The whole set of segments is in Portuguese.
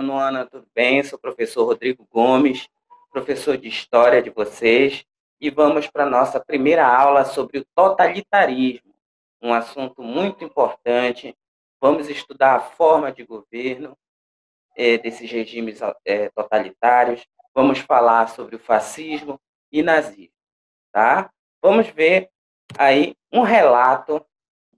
Noana, tudo bem? Sou o professor Rodrigo Gomes, professor de História de vocês, e vamos para a nossa primeira aula sobre o totalitarismo, um assunto muito importante. Vamos estudar a forma de governo desses regimes totalitários, vamos falar sobre o fascismo e nazismo, tá? Vamos ver aí um relato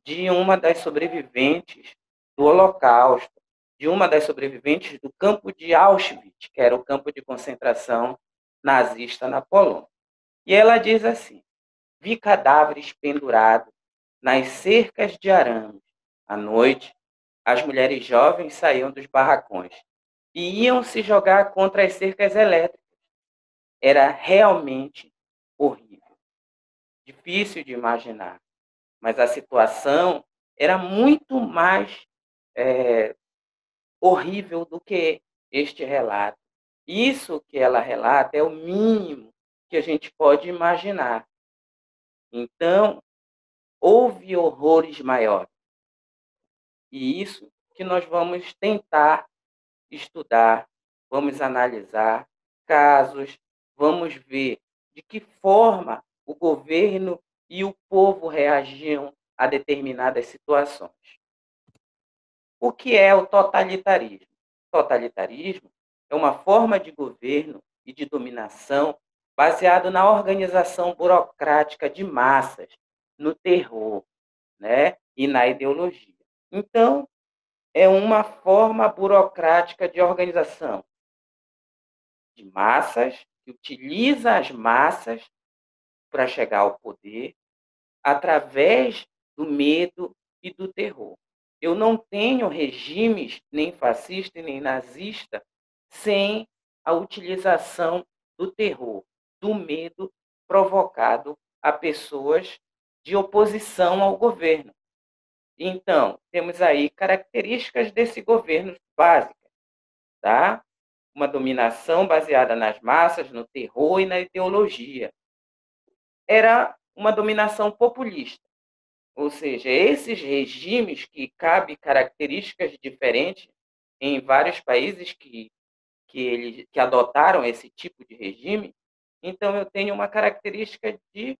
de uma das sobreviventes do Holocausto, de uma das sobreviventes do campo de Auschwitz, que era o campo de concentração nazista na Polônia. E ela diz assim: vi cadáveres pendurados nas cercas de arames. À noite, as mulheres jovens saíam dos barracões e iam se jogar contra as cercas elétricas. Era realmente horrível, difícil de imaginar, mas a situação era muito mais é, horrível do que este relato. Isso que ela relata é o mínimo que a gente pode imaginar. Então, houve horrores maiores. E isso que nós vamos tentar estudar, vamos analisar casos, vamos ver de que forma o governo e o povo reagiam a determinadas situações. O que é o totalitarismo? Totalitarismo é uma forma de governo e de dominação baseado na organização burocrática de massas, no terror, né, e na ideologia. Então, é uma forma burocrática de organização de massas, que utiliza as massas para chegar ao poder através do medo e do terror. Eu não tenho regimes nem fascista nem nazista sem a utilização do terror, do medo provocado a pessoas de oposição ao governo. Então, temos aí características desse governo básicas, tá? Uma dominação baseada nas massas, no terror e na ideologia. Era uma dominação populista. Ou seja, esses regimes que cabem características diferentes em vários países que adotaram esse tipo de regime, então eu tenho uma característica de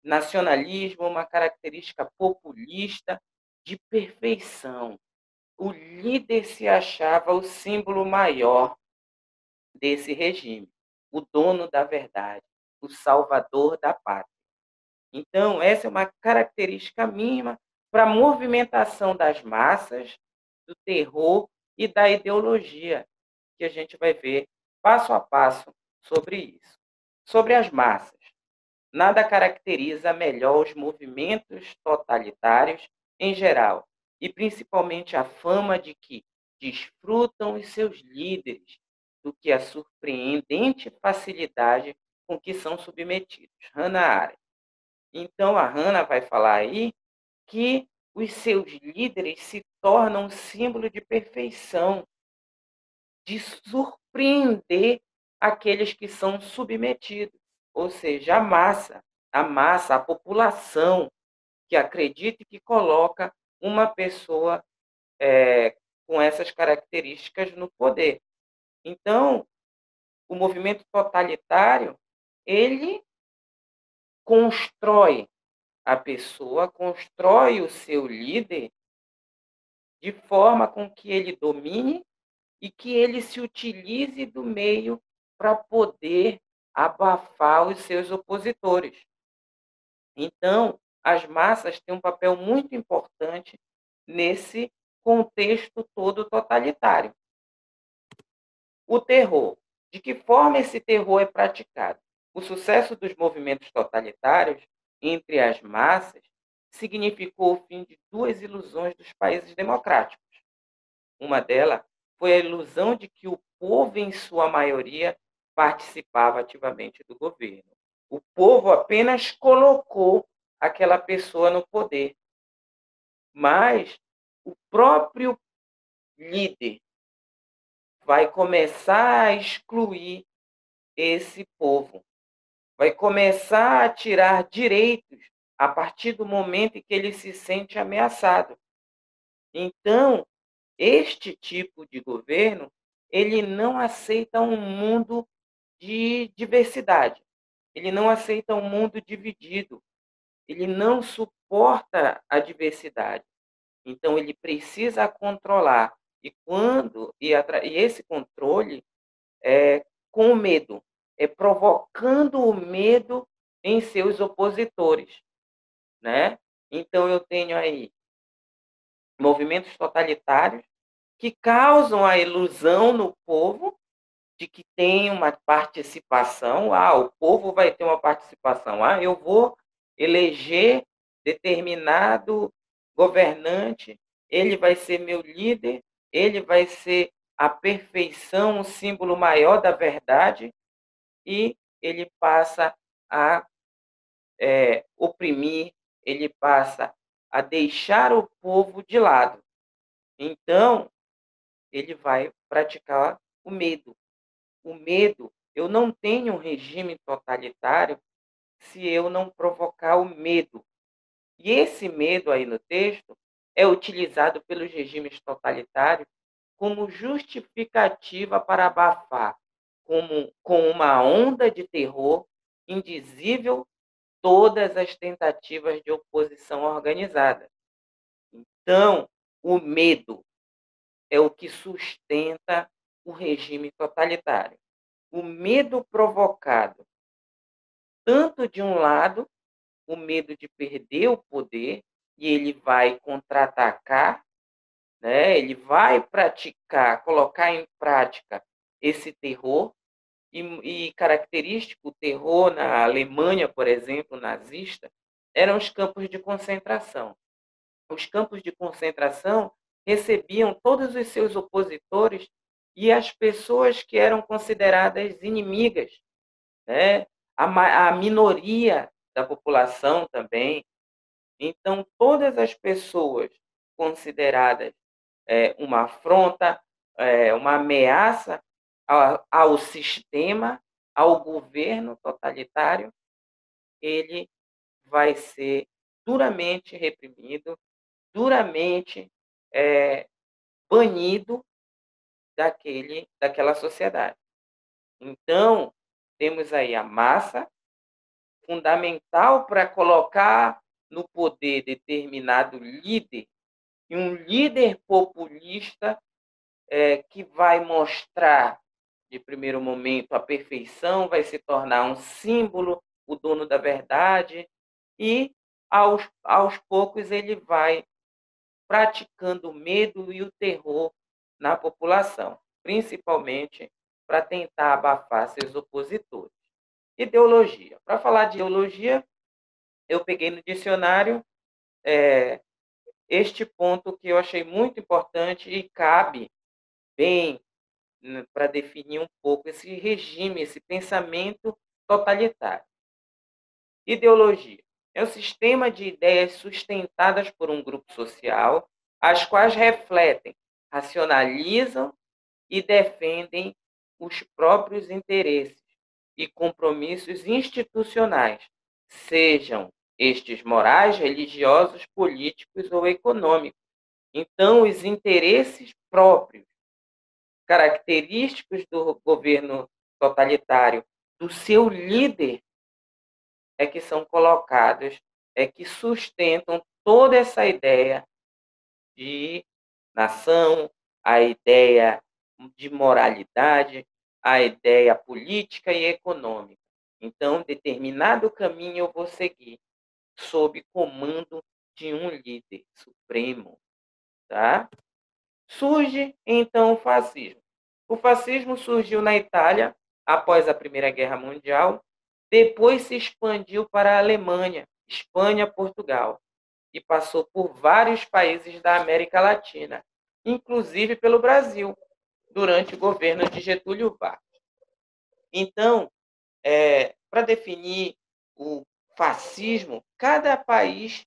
nacionalismo, uma característica populista de perfeição. O líder se achava o símbolo maior desse regime, o dono da verdade, o salvador da pátria. Então, essa é uma característica mínima para a movimentação das massas, do terror e da ideologia, que a gente vai ver passo a passo sobre isso. Sobre as massas, nada caracteriza melhor os movimentos totalitários em geral, e principalmente a fama de que desfrutam os seus líderes, do que a surpreendente facilidade com que são submetidos. Hannah Arendt. Então, a Hannah vai falar aí que os seus líderes se tornam símbolo de perfeição, de surpreender aqueles que são submetidos, ou seja, a população que acredita e que coloca uma pessoa com essas características no poder. Então, o movimento totalitário, ele constrói a pessoa, constrói o seu líder de forma com que ele domine e que ele se utilize do meio para poder abafar os seus opositores. Então, as massas têm um papel muito importante nesse contexto todo totalitário. O terror. De que forma esse terror é praticado? O sucesso dos movimentos totalitários entre as massas significou o fim de duas ilusões dos países democráticos. Uma delas foi a ilusão de que o povo, em sua maioria, participava ativamente do governo. O povo apenas colocou aquela pessoa no poder. Mas o próprio líder vai começar a excluir esse povo. Vai começar a tirar direitos a partir do momento em que ele se sente ameaçado. Então, este tipo de governo, ele não aceita um mundo de diversidade. Ele não aceita um mundo dividido. Ele não suporta a diversidade. Então ele precisa controlar. E esse controle é com o medo, é provocando o medo em seus opositores, né? Então eu tenho aí movimentos totalitários que causam a ilusão no povo de que tem uma participação. Ah, o povo vai ter uma participação. Ah, eu vou eleger determinado governante, ele vai ser meu líder, ele vai ser a perfeição, o símbolo maior da verdade, e ele passa a oprimir, ele passa a deixar o povo de lado. Então, ele vai praticar o medo. O medo, eu não tenho um regime totalitário se eu não provocar o medo. E esse medo aí no texto é utilizado pelos regimes totalitários como justificativa para abafar, com uma onda de terror indizível, todas as tentativas de oposição organizada. Então, o medo é o que sustenta o regime totalitário. O medo provocado, tanto de um lado, o medo de perder o poder, e ele vai contra-atacar, né? Ele vai praticar, colocar em prática esse terror, e característico, o terror na Alemanha, por exemplo, nazista, eram os campos de concentração. Os campos de concentração recebiam todos os seus opositores e as pessoas que eram consideradas inimigas, né? A minoria da população também. Então, todas as pessoas consideradas uma afronta, uma ameaça ao sistema, ao governo totalitário, ele vai ser duramente reprimido, duramente banido daquela sociedade. Então, temos aí a massa, fundamental para colocar no poder determinado líder, e um líder populista que vai mostrar, de primeiro momento, a perfeição, vai se tornar um símbolo, o dono da verdade, e aos poucos ele vai praticando o medo e o terror na população, principalmente para tentar abafar seus opositores. Ideologia. Para falar de ideologia, eu peguei no dicionário este ponto que eu achei muito importante e cabe bem para definir um pouco esse regime, esse pensamento totalitário. Ideologia é um sistema de ideias sustentadas por um grupo social, as quais refletem, racionalizam e defendem os próprios interesses e compromissos institucionais, sejam estes morais, religiosos, políticos ou econômicos. Então, os interesses próprios, característicos do governo totalitário, do seu líder, é que são colocados, é que sustentam toda essa ideia de nação, a ideia de moralidade, a ideia política e econômica. Então, determinado caminho eu vou seguir, sob comando de um líder supremo, tá? Surge, então, o fascismo. O fascismo surgiu na Itália após a Primeira Guerra Mundial, depois se expandiu para a Alemanha, Espanha, Portugal, e passou por vários países da América Latina, inclusive pelo Brasil, durante o governo de Getúlio Vargas. Então, para definir o fascismo, cada país,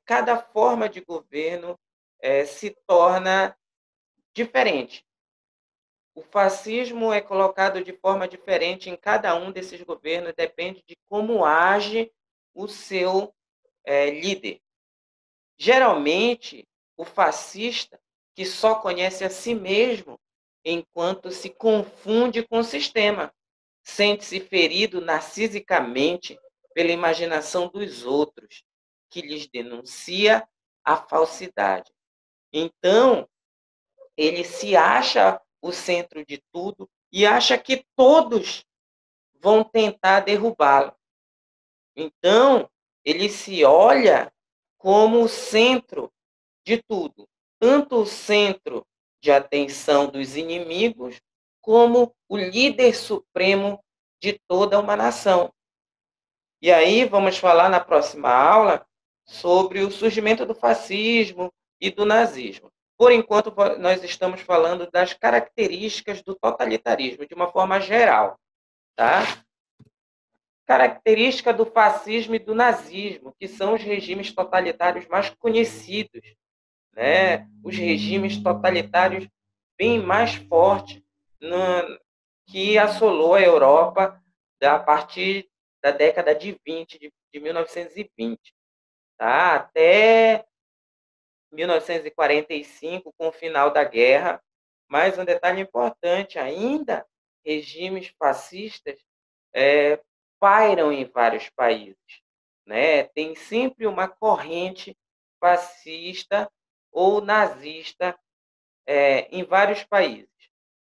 cada forma de governo se torna diferente. O fascismo é colocado de forma diferente em cada um desses governos, depende de como age o seu líder. Geralmente, o fascista, que só conhece a si mesmo, enquanto se confunde com o sistema. Sente-se ferido narcisicamente pela imaginação dos outros, que lhes denuncia a falsidade. Então, ele se acha o centro de tudo e acha que todos vão tentar derrubá-lo. Então, ele se olha como o centro de tudo, tanto o centro de atenção dos inimigos, como o líder supremo de toda uma nação. E aí vamos falar na próxima aula sobre o surgimento do fascismo e do nazismo. Por enquanto, nós estamos falando das características do totalitarismo, de uma forma geral. Tá? Característica do fascismo e do nazismo, que são os regimes totalitários mais conhecidos, né? Os regimes totalitários bem mais fortes que assolou a Europa a partir da década de 20, de 1920, tá? Até 1945, com o final da guerra. Mas um detalhe importante ainda, regimes fascistas pairam em vários países, né? Tem sempre uma corrente fascista ou nazista em vários países.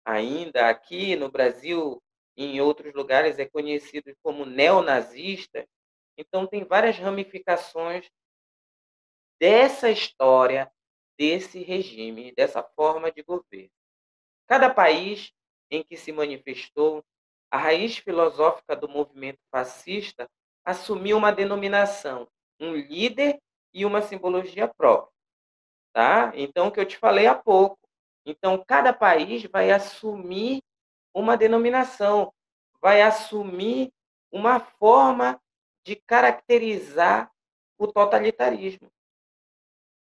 Ainda aqui no Brasil, em outros lugares, é conhecido como neonazista. Então, tem várias ramificações dessa história, desse regime, dessa forma de governo. Cada país em que se manifestou, a raiz filosófica do movimento fascista assumiu uma denominação, um líder e uma simbologia própria. Tá? Então, o que eu te falei há pouco. Então, cada país vai assumir uma denominação, vai assumir uma forma de caracterizar o totalitarismo,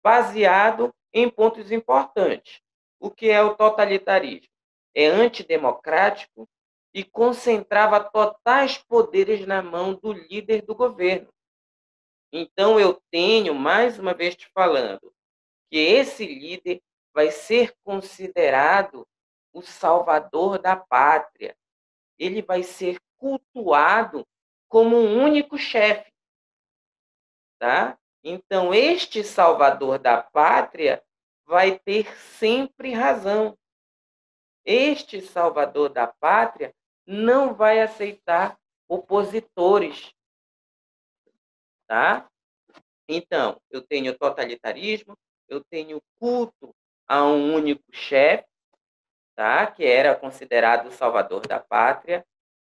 baseado em pontos importantes. O que é o totalitarismo? É antidemocrático e concentrava totais poderes na mão do líder do governo. Então, eu tenho, mais uma vez te falando, que esse líder vai ser considerado o salvador da pátria. Ele vai ser cultuado como um único chefe. Tá? Então, este salvador da pátria vai ter sempre razão. Este salvador da pátria não vai aceitar opositores. Tá? Então, eu tenho totalitarismo, eu tenho culto a um único chefe, tá? Que era considerado o salvador da pátria,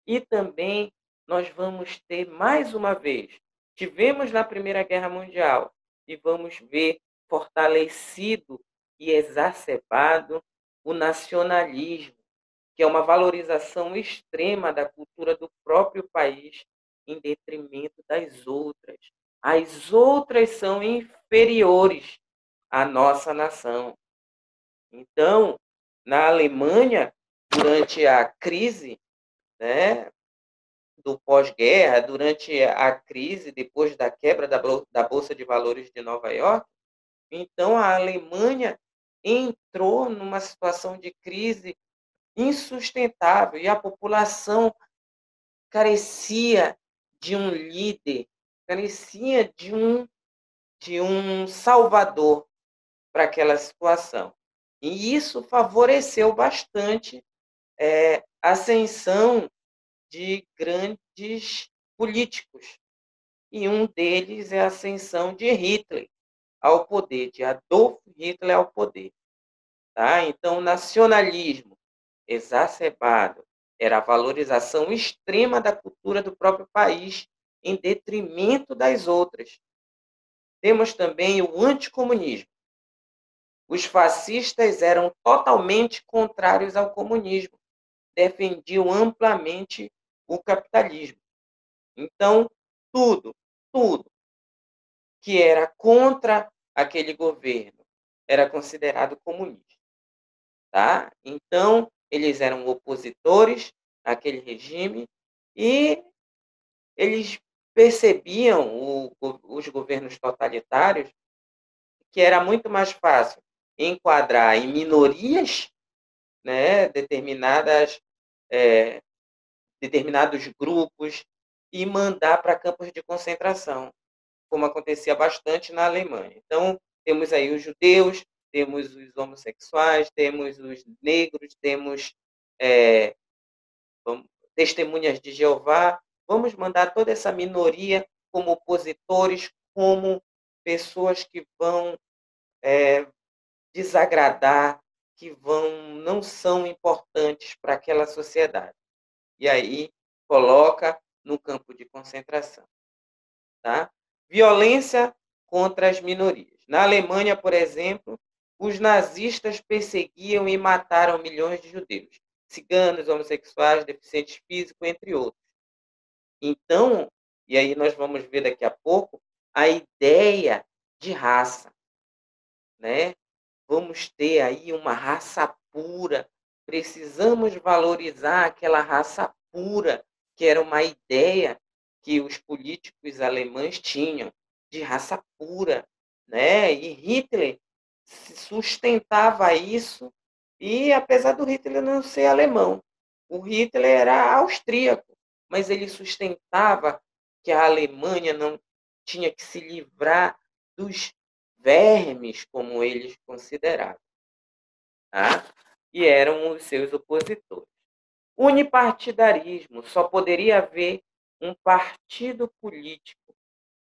e também nós vamos ter, mais uma vez, tivemos na Primeira Guerra Mundial, e vamos ver fortalecido e exacerbado o nacionalismo, que é uma valorização extrema da cultura do próprio país em detrimento das outras. As outras são inferiores à nossa nação. Então, na Alemanha, durante a crise, né, do pós-guerra, durante a crise depois da quebra da Bolsa de Valores de Nova York, então a Alemanha entrou numa situação de crise insustentável e a população carecia de um líder, carecia de um salvador para aquela situação. E isso favoreceu bastante a ascensão de grandes políticos. E um deles é a ascensão de Hitler ao poder, de Adolf Hitler ao poder. Tá? Então, o nacionalismo exacerbado era a valorização extrema da cultura do próprio país em detrimento das outras. Temos também o anticomunismo. Os fascistas eram totalmente contrários ao comunismo, defendiam amplamente o capitalismo. Então, tudo que era contra aquele governo era considerado comunista. Tá? Então, eles eram opositores àquele regime e eles percebiam, os governos totalitários, que era muito mais fácil enquadrar em minorias, né, determinados grupos e mandar para campos de concentração, como acontecia bastante na Alemanha. Então, temos aí os judeus, temos os homossexuais, temos os negros, temos é, testemunhas de Jeová. Vamos mandar toda essa minoria como opositores, como pessoas que vão desagradar, que não são importantes para aquela sociedade. E aí coloca no campo de concentração. Tá? Violência contra as minorias. Na Alemanha, por exemplo, os nazistas perseguiam e mataram milhões de judeus, ciganos, homossexuais, deficientes físicos, entre outros. Então, e aí nós vamos ver daqui a pouco, a ideia de raça, né? Vamos ter aí uma raça pura, precisamos valorizar aquela raça pura, que era uma ideia que os políticos alemães tinham, de raça pura, né? E Hitler sustentava isso, e apesar do Hitler não ser alemão, o Hitler era austríaco, mas ele sustentava que a Alemanha não tinha que se livrar dos vermes, como eles consideravam, tá? E eram os seus opositores. Unipartidarismo, só poderia haver um partido político,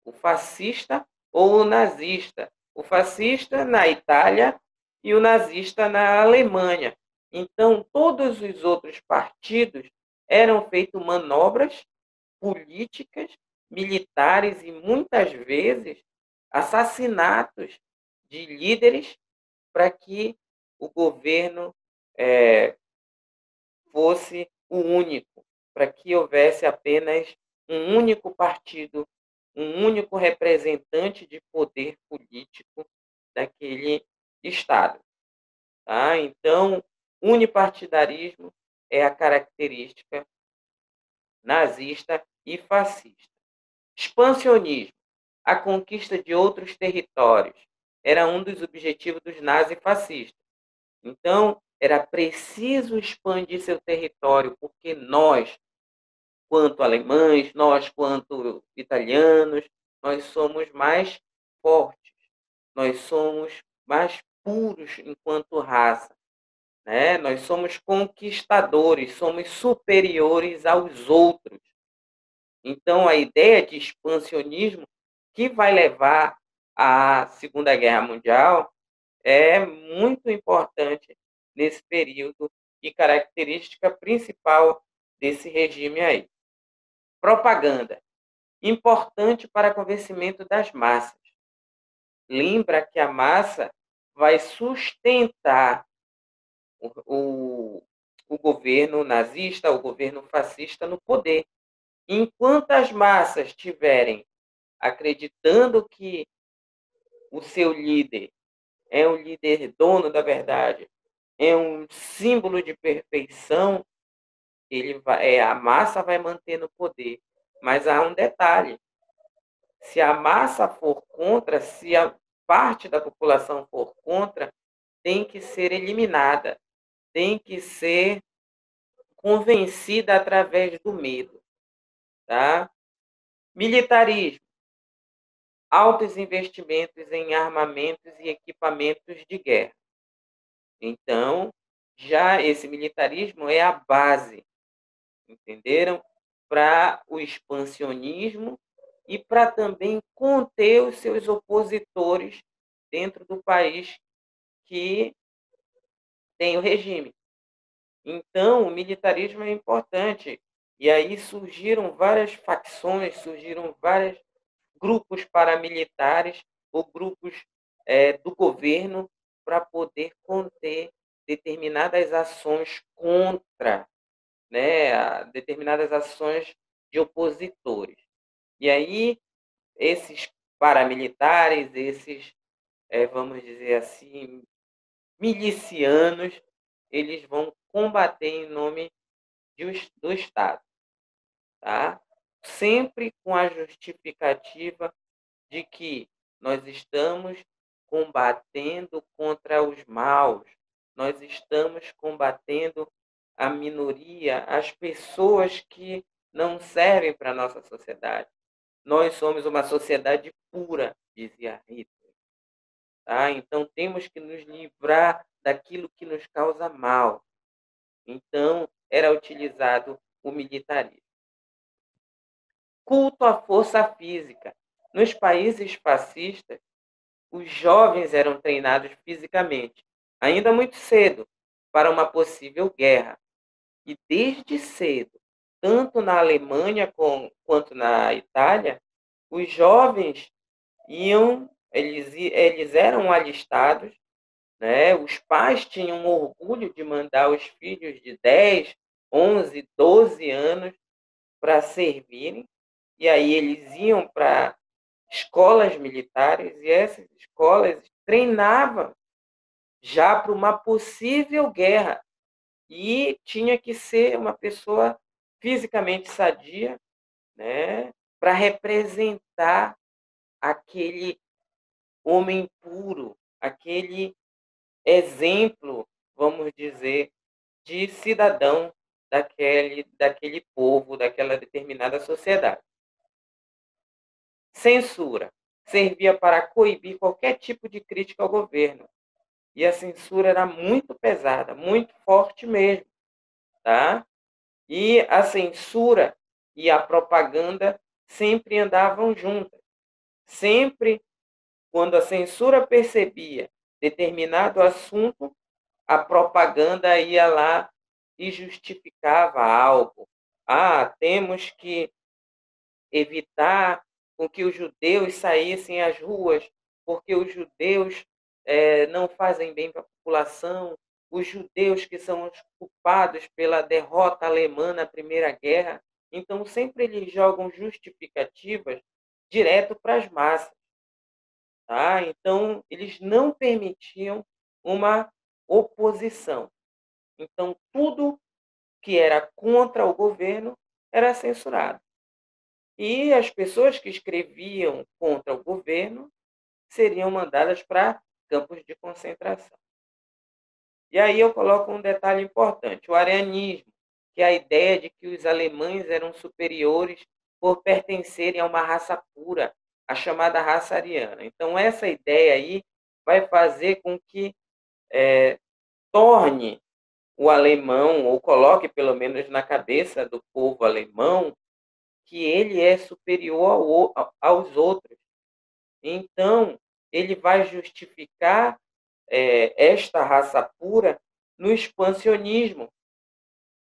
o fascista ou o nazista. O fascista na Itália e o nazista na Alemanha. Então, todos os outros partidos eram feitos manobras políticas, militares e muitas vezes assassinatos de líderes para que o governo fosse o único, para que houvesse apenas um único partido, um único representante de poder político daquele Estado. Tá? Então, unipartidarismo é a característica nazista e fascista. Expansionismo, a conquista de outros territórios, era um dos objetivos dos nazifascistas. Então, era preciso expandir seu território, porque nós, quanto alemães, nós, quanto italianos, nós somos mais fortes, nós somos mais puros enquanto raça, né? Nós somos conquistadores, somos superiores aos outros. Então, a ideia de expansionismo que vai levar à Segunda Guerra Mundial é muito importante nesse período e característica principal desse regime aí. Propaganda. Importante para convencimento das massas. Lembra que a massa vai sustentar o governo nazista, o governo fascista no poder. Enquanto as massas estiverem acreditando que o seu líder é um líder dono da verdade, é um símbolo de perfeição, a massa vai manter no poder. Mas há um detalhe: se a massa for contra, se a parte da população for contra, tem que ser eliminada, tem que ser convencida através do medo. Tá? Militarismo. Altos investimentos em armamentos e equipamentos de guerra. Então, já esse militarismo é a base, entenderam? Para o expansionismo e para também conter os seus opositores dentro do país que tem o regime. Então, o militarismo é importante. E aí surgiram várias facções, surgiram vários grupos paramilitares ou grupos do governo para poder conter determinadas ações contra, né, determinadas ações de opositores. E aí, esses paramilitares, esses, vamos dizer assim, milicianos, eles vão combater em nome do Estado, tá? Sempre com a justificativa de que nós estamos combatendo contra os maus, nós estamos combatendo a minoria, as pessoas que não servem para a nossa sociedade. Nós somos uma sociedade pura, dizia Hitler. Tá? Então, temos que nos livrar daquilo que nos causa mal. Então, era utilizado o militarismo. Culto à força física. Nos países fascistas, os jovens eram treinados fisicamente, ainda muito cedo, para uma possível guerra. E desde cedo, tanto na Alemanha quanto na Itália, os jovens eles eram alistados, né? Os pais tinham orgulho de mandar os filhos de 10, 11, 12 anos para servirem, e aí eles iam para escolas militares, e essas escolas treinavam já para uma possível guerra. E tinha que ser uma pessoa fisicamente sadia, né, para representar aquele homem puro, aquele exemplo, vamos dizer, de cidadão daquele povo, daquela determinada sociedade. Censura. Servia para coibir qualquer tipo de crítica ao governo. E a censura era muito pesada, muito forte mesmo. Tá? E a censura e a propaganda sempre andavam juntas. Sempre, quando a censura percebia determinado assunto, a propaganda ia lá e justificava algo. Ah, temos que evitar com que os judeus saíssem às ruas, porque os judeus não fazem bem para a população, os judeus que são os culpados pela derrota alemã na Primeira Guerra. Então, sempre eles jogam justificativas direto para as massas. Tá? Então, eles não permitiam uma oposição. Então, tudo que era contra o governo era censurado. E as pessoas que escreviam contra o governo seriam mandadas para campos de concentração. E aí eu coloco um detalhe importante, o arianismo, que é a ideia de que os alemães eram superiores por pertencerem a uma raça pura, a chamada raça ariana. Então, essa ideia aí vai fazer com que torne o alemão, ou coloque pelo menos na cabeça do povo alemão, que ele é superior aos outros. Então, ele vai justificar esta raça pura no expansionismo.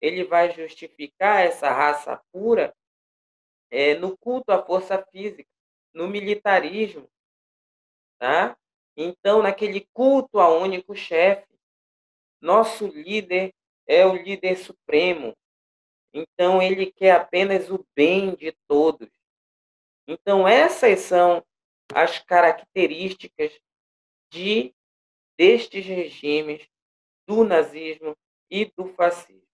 Ele vai justificar essa raça pura no culto à força física, no militarismo. Tá? Então, naquele culto ao único chefe, nosso líder é o líder supremo. Então, ele quer apenas o bem de todos. Então, essas são as características destes regimes, do nazismo e do fascismo.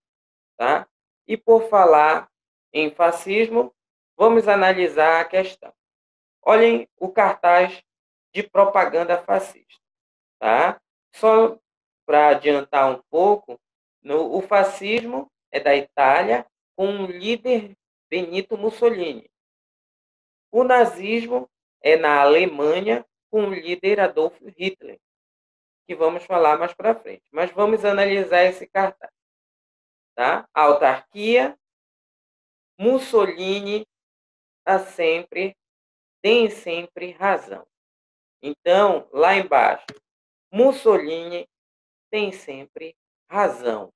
Tá? E por falar em fascismo, vamos analisar a questão. Olhem o cartaz de propaganda fascista. Tá? Só para adiantar um pouco, o fascismo é da Itália, com um líder Benito Mussolini. O nazismo é na Alemanha, com o líder Adolf Hitler, que vamos falar mais para frente. Mas vamos analisar esse cartaz. Tá? A autarquia, Mussolini tem sempre razão. Então, lá embaixo, Mussolini tem sempre razão.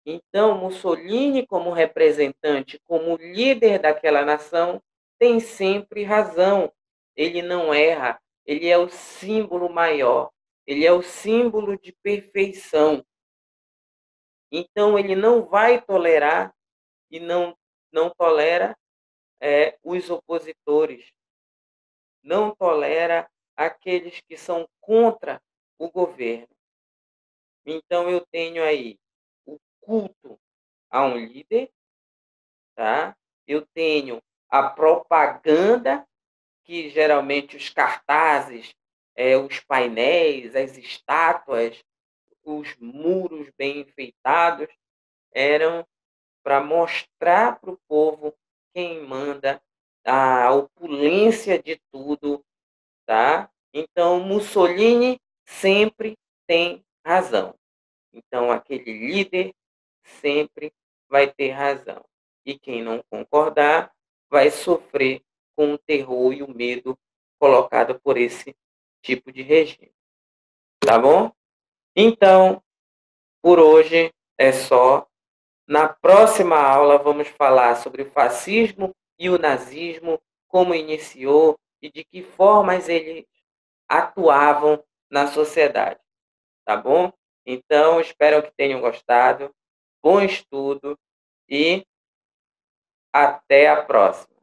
Então, Mussolini, como representante, como líder daquela nação, tem sempre razão. Ele não erra, ele é o símbolo maior, ele é o símbolo de perfeição. Então, ele não vai tolerar e não tolera os opositores, não tolera aqueles que são contra o governo. Então, eu tenho aí o culto a um líder, tá? Eu tenho a propaganda, que geralmente os cartazes, os painéis, as estátuas, os muros bem enfeitados, eram para mostrar para o povo quem manda, a opulência de tudo, tá? Então, Mussolini sempre tem razão. Então, aquele líder sempre vai ter razão. E quem não concordar vai sofrer com o terror e o medo colocado por esse tipo de regime. Tá bom? Então, por hoje é só. Na próxima aula, vamos falar sobre o fascismo e o nazismo, como iniciou e de que formas eles atuavam na sociedade. Tá bom? Então, espero que tenham gostado. Bom estudo e até a próxima.